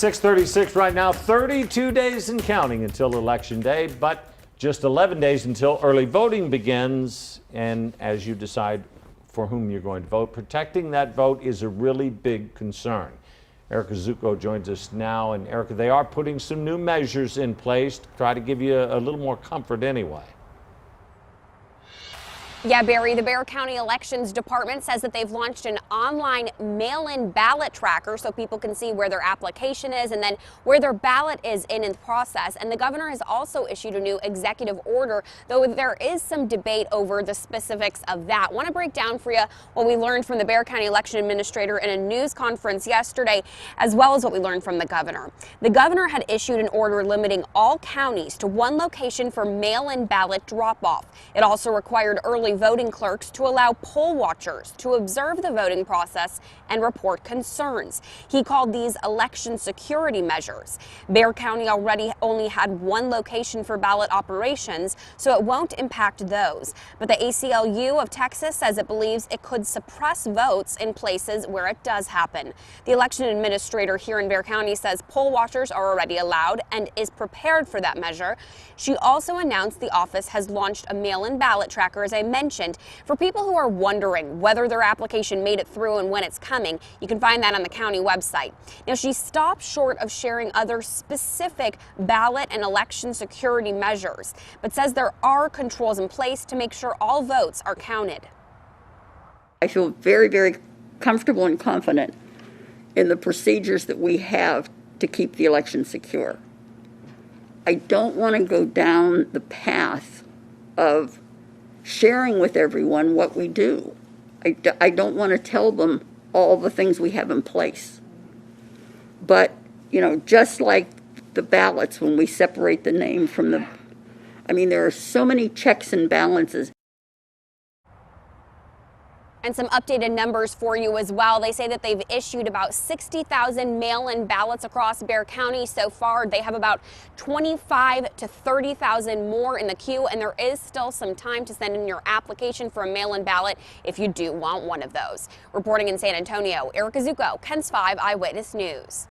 6:36 right now, 32 days and counting until Election Day, but just 11 days until early voting begins. And as you decide for whom you're going to vote, protecting that vote is a really big concern. Erica Zucco joins us now. And Erica, they are putting some new measures in place to try to give you a little more comfort anyway. Yeah, Barry, the Bexar County Elections Department says that they've launched an online mail-in ballot tracker so people can see where their application is and then where their ballot is in the process. And the governor has also issued a new executive order, though there is some debate over the specifics of that. I want to break down for you what we learned from the Bexar County Election Administrator in a news conference yesterday, as well as what we learned from the governor. The governor had issued an order limiting all counties to one location for mail-in ballot drop-off. It also required early voting clerks to allow poll watchers to observe the voting process and report concerns. He called these election security measures. Bexar County already only had one location for ballot operations, so it won't impact those. But the ACLU of Texas says it believes it could suppress votes in places where it does happen. The election administrator here in Bexar County says poll watchers are already allowed and is prepared for that measure. She also announced the office has launched a mail-in ballot tracker, as I mentioned, for people who are wondering whether their application made it through and when it's coming. You can find that on the county website. Now, she stopped short of sharing other specific ballot and election security measures, but says there are controls in place to make sure all votes are counted. I feel very, very comfortable and confident in the procedures that we have to keep the election secure. I don't want to go down the path of sharing with everyone what we do. I don't want to tell them all the things we have in place. But, just like the ballots, when we separate the name from there are so many checks and balances. And some updated numbers for you as well. They say that they've issued about 60,000 mail-in ballots across Bexar County so far. They have about 25 to 30,000 more in the queue, and there is still some time to send in your application for a mail-in ballot if you do want one of those. Reporting in San Antonio, Erica Zucco, KENS 5 Eyewitness News.